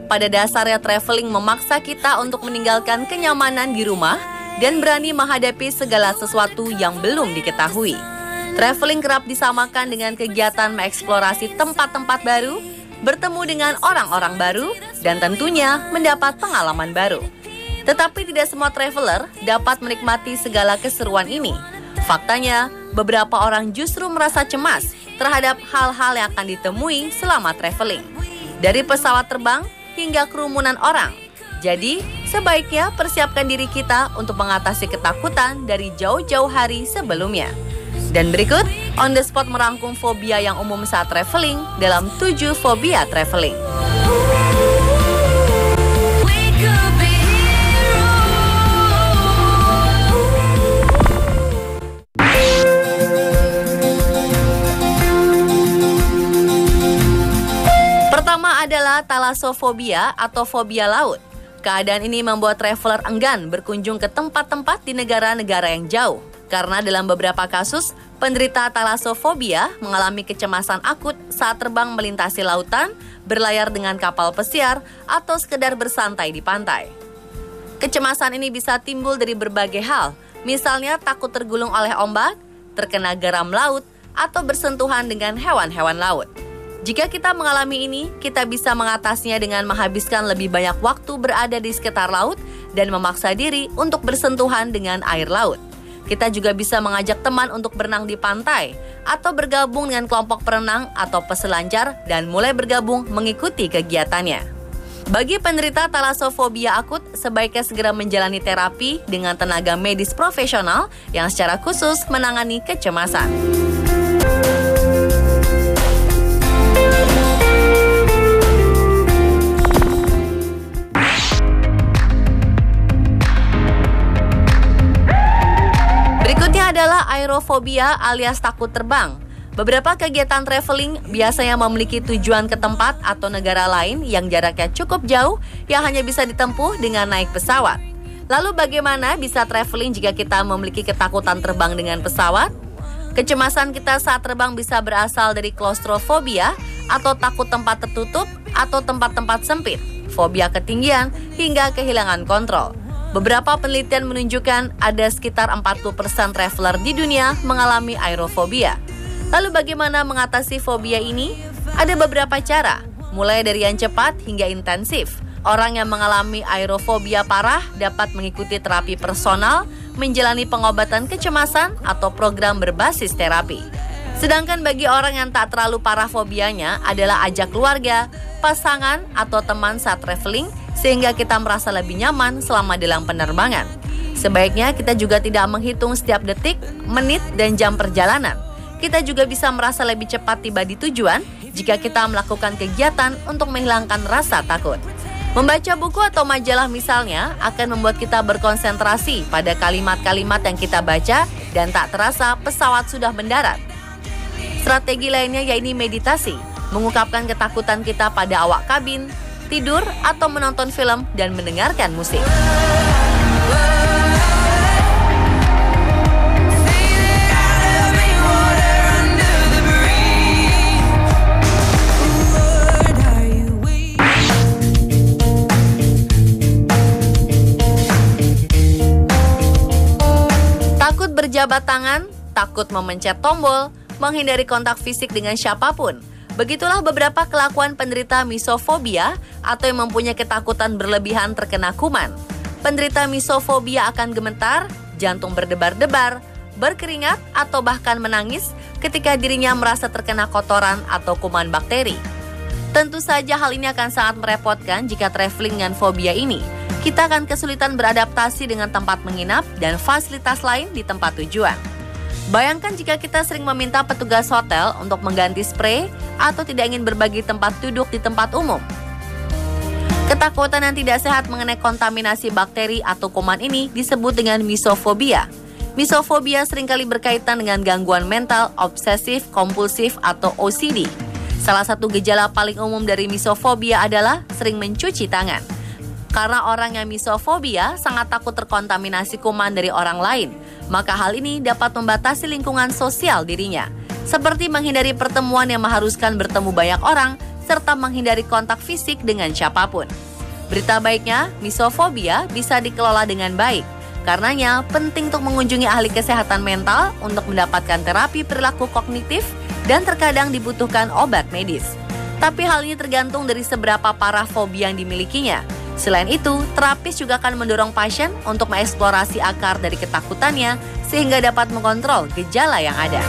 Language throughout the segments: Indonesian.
Pada dasarnya traveling memaksa kita untuk meninggalkan kenyamanan di rumah dan berani menghadapi segala sesuatu yang belum diketahui. Traveling kerap disamakan dengan kegiatan mengeksplorasi tempat-tempat baru, bertemu dengan orang-orang baru, dan tentunya mendapat pengalaman baru. Tetapi tidak semua traveler dapat menikmati segala keseruan ini. Faktanya, beberapa orang justru merasa cemas terhadap hal-hal yang akan ditemui selama traveling. Dari pesawat terbang hingga kerumunan orang. Jadi, sebaiknya persiapkan diri kita untuk mengatasi ketakutan dari jauh-jauh hari sebelumnya. Dan berikut, On The Spot merangkum fobia yang umum saat traveling dalam 7 fobia traveling. Pertama adalah thalassofobia atau fobia laut. Keadaan ini membuat traveler enggan berkunjung ke tempat-tempat di negara-negara yang jauh. Karena dalam beberapa kasus, penderita thalassofobia mengalami kecemasan akut saat terbang melintasi lautan, berlayar dengan kapal pesiar, atau sekedar bersantai di pantai. Kecemasan ini bisa timbul dari berbagai hal, misalnya takut tergulung oleh ombak, terkena garam laut, atau bersentuhan dengan hewan-hewan laut. Jika kita mengalami ini, kita bisa mengatasinya dengan menghabiskan lebih banyak waktu berada di sekitar laut dan memaksa diri untuk bersentuhan dengan air laut. Kita juga bisa mengajak teman untuk berenang di pantai atau bergabung dengan kelompok perenang atau peselancar dan mulai bergabung mengikuti kegiatannya. Bagi penderita thalassofobia akut, sebaiknya segera menjalani terapi dengan tenaga medis profesional yang secara khusus menangani kecemasan. Adalah aerofobia alias takut terbang. Beberapa kegiatan traveling biasanya memiliki tujuan ke tempat atau negara lain yang jaraknya cukup jauh yang hanya bisa ditempuh dengan naik pesawat. Lalu bagaimana bisa traveling jika kita memiliki ketakutan terbang dengan pesawat? Kecemasan kita saat terbang bisa berasal dari klaustrofobia atau takut tempat tertutup atau tempat-tempat sempit, fobia ketinggian, hingga kehilangan kontrol. Beberapa penelitian menunjukkan ada sekitar 40% traveler di dunia mengalami aerofobia. Lalu bagaimana mengatasi fobia ini? Ada beberapa cara, mulai dari yang cepat hingga intensif. Orang yang mengalami aerofobia parah dapat mengikuti terapi personal, menjalani pengobatan kecemasan, atau program berbasis terapi. Sedangkan bagi orang yang tak terlalu parah fobianya adalah ajak keluarga, pasangan, atau teman saat traveling, sehingga kita merasa lebih nyaman selama dalam penerbangan. Sebaiknya kita juga tidak menghitung setiap detik, menit, dan jam perjalanan. Kita juga bisa merasa lebih cepat tiba di tujuan jika kita melakukan kegiatan untuk menghilangkan rasa takut. Membaca buku atau majalah misalnya akan membuat kita berkonsentrasi pada kalimat-kalimat yang kita baca dan tak terasa pesawat sudah mendarat. Strategi lainnya yaitu meditasi, mengungkapkan ketakutan kita pada awak kabin, tidur, atau menonton film dan mendengarkan musik. Takut berjabat tangan, takut memencet tombol, menghindari kontak fisik dengan siapapun. Begitulah beberapa kelakuan penderita misofobia atau yang mempunyai ketakutan berlebihan terkena kuman. Penderita misofobia akan gemetar, jantung berdebar-debar, berkeringat, atau bahkan menangis ketika dirinya merasa terkena kotoran atau kuman bakteri. Tentu saja hal ini akan sangat merepotkan jika traveling dengan fobia ini. Kita akan kesulitan beradaptasi dengan tempat menginap dan fasilitas lain di tempat tujuan. Bayangkan jika kita sering meminta petugas hotel untuk mengganti spray atau tidak ingin berbagi tempat duduk di tempat umum. Ketakutan yang tidak sehat mengenai kontaminasi bakteri atau kuman ini disebut dengan misofobia. Misofobia seringkali berkaitan dengan gangguan mental, obsesif, kompulsif, atau OCD. Salah satu gejala paling umum dari misofobia adalah sering mencuci tangan. Karena orang yang misofobia sangat takut terkontaminasi kuman dari orang lain, maka hal ini dapat membatasi lingkungan sosial dirinya, seperti menghindari pertemuan yang mengharuskan bertemu banyak orang serta menghindari kontak fisik dengan siapapun. Berita baiknya, misofobia bisa dikelola dengan baik. Karenanya, penting untuk mengunjungi ahli kesehatan mental untuk mendapatkan terapi perilaku kognitif dan terkadang dibutuhkan obat medis. Tapi hal ini tergantung dari seberapa parah fobia yang dimilikinya. Selain itu, terapis juga akan mendorong pasien untuk mengeksplorasi akar dari ketakutannya sehingga dapat mengontrol gejala yang ada.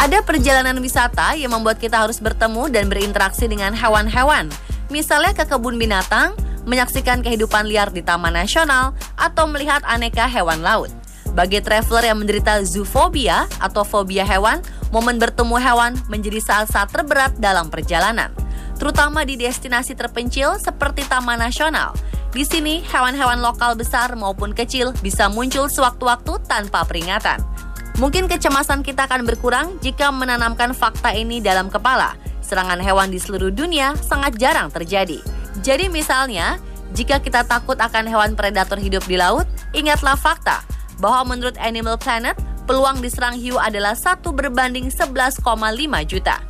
Ada perjalanan wisata yang membuat kita harus bertemu dan berinteraksi dengan hewan-hewan. Misalnya ke kebun binatang, menyaksikan kehidupan liar di taman nasional, atau melihat aneka hewan laut. Bagi traveler yang menderita zoofobia atau fobia hewan, momen bertemu hewan menjadi saat-saat terberat dalam perjalanan. Terutama di destinasi terpencil seperti taman nasional. Di sini, hewan-hewan lokal besar maupun kecil bisa muncul sewaktu-waktu tanpa peringatan. Mungkin kecemasan kita akan berkurang jika menanamkan fakta ini dalam kepala. Serangan hewan di seluruh dunia sangat jarang terjadi. Jadi misalnya, jika kita takut akan hewan predator hidup di laut, ingatlah fakta bahwa menurut Animal Planet, peluang diserang hiu adalah 1:11,5 juta.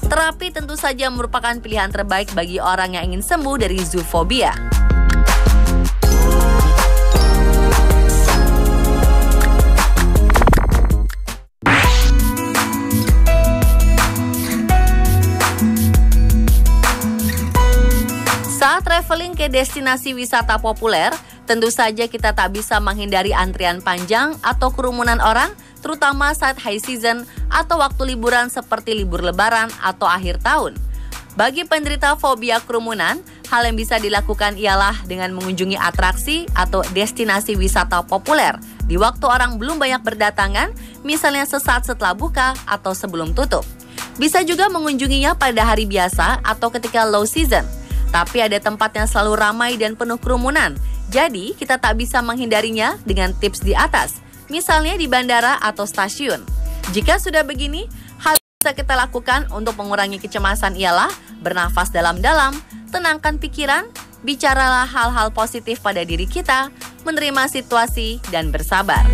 Terapi tentu saja merupakan pilihan terbaik bagi orang yang ingin sembuh dari zoofobia. Saat traveling ke destinasi wisata populer, tentu saja kita tak bisa menghindari antrian panjang atau kerumunan orang, terutama saat high season atau waktu liburan seperti libur lebaran atau akhir tahun. Bagi penderita fobia kerumunan, hal yang bisa dilakukan ialah dengan mengunjungi atraksi atau destinasi wisata populer di waktu orang belum banyak berdatangan, misalnya sesaat setelah buka atau sebelum tutup. Bisa juga mengunjunginya pada hari biasa atau ketika low season. Tapi ada tempat yang selalu ramai dan penuh kerumunan, jadi kita tak bisa menghindarinya dengan tips di atas, misalnya di bandara atau stasiun. Jika sudah begini, hal yang bisa kita lakukan untuk mengurangi kecemasan ialah bernafas dalam-dalam, tenangkan pikiran, bicaralah hal-hal positif pada diri kita, menerima situasi, dan bersabar.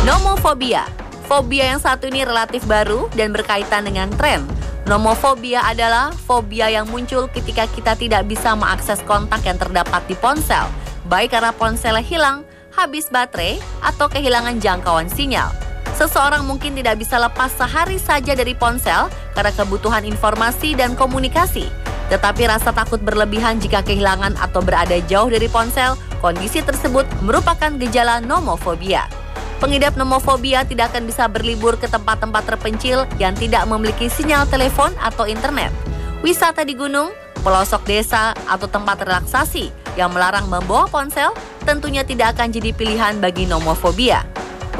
Nomofobia. Fobia yang satu ini relatif baru dan berkaitan dengan tren. Nomofobia adalah fobia yang muncul ketika kita tidak bisa mengakses kontak yang terdapat di ponsel, baik karena ponselnya hilang, habis baterai, atau kehilangan jangkauan sinyal. Seseorang mungkin tidak bisa lepas sehari saja dari ponsel karena kebutuhan informasi dan komunikasi. Tetapi rasa takut berlebihan jika kehilangan atau berada jauh dari ponsel, kondisi tersebut merupakan gejala nomofobia. Pengidap nomofobia tidak akan bisa berlibur ke tempat-tempat terpencil yang tidak memiliki sinyal telepon atau internet. Wisata di gunung, pelosok desa, atau tempat relaksasi yang melarang membawa ponsel tentunya tidak akan jadi pilihan bagi nomofobia.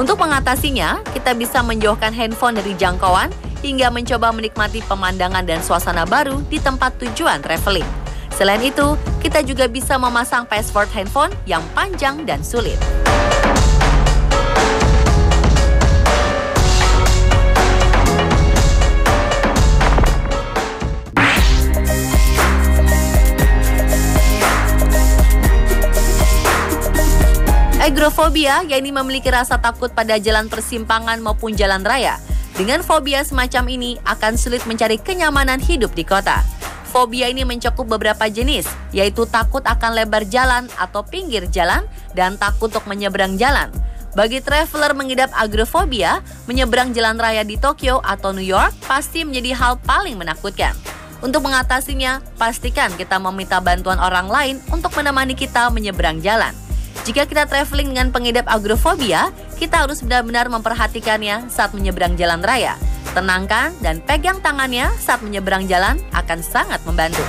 Untuk mengatasinya, kita bisa menjauhkan handphone dari jangkauan hingga mencoba menikmati pemandangan dan suasana baru di tempat tujuan traveling. Selain itu, kita juga bisa memasang password handphone yang panjang dan sulit. Agrofobia, yakni memiliki rasa takut pada jalan persimpangan maupun jalan raya. Dengan fobia semacam ini, akan sulit mencari kenyamanan hidup di kota. Fobia ini mencakup beberapa jenis, yaitu takut akan lebar jalan atau pinggir jalan, dan takut untuk menyeberang jalan. Bagi traveler mengidap agrofobia, menyeberang jalan raya di Tokyo atau New York pasti menjadi hal paling menakutkan. Untuk mengatasinya, pastikan kita meminta bantuan orang lain untuk menemani kita menyeberang jalan. Jika kita traveling dengan pengidap agrofobia, kita harus benar-benar memperhatikannya saat menyeberang jalan raya. Tenangkan dan pegang tangannya saat menyeberang jalan akan sangat membantu.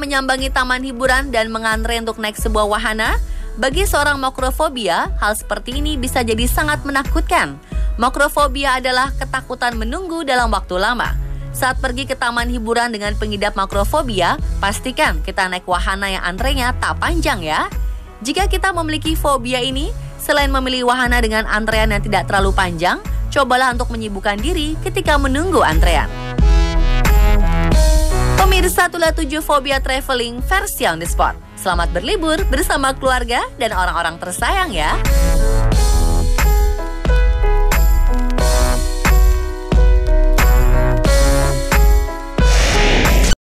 menyambangi taman hiburan dan mengantre untuk naik sebuah wahana? Bagi seorang makrofobia, hal seperti ini bisa jadi sangat menakutkan. Makrofobia adalah ketakutan menunggu dalam waktu lama. Saat pergi ke taman hiburan dengan pengidap makrofobia, pastikan kita naik wahana yang antrenya tak panjang ya. Jika kita memiliki fobia ini, selain memilih wahana dengan antrean yang tidak terlalu panjang, cobalah untuk menyibukkan diri ketika menunggu antrean. Pemirsa, itulah 7 fobia traveling versi on the spot. Selamat berlibur bersama keluarga dan orang-orang tersayang ya.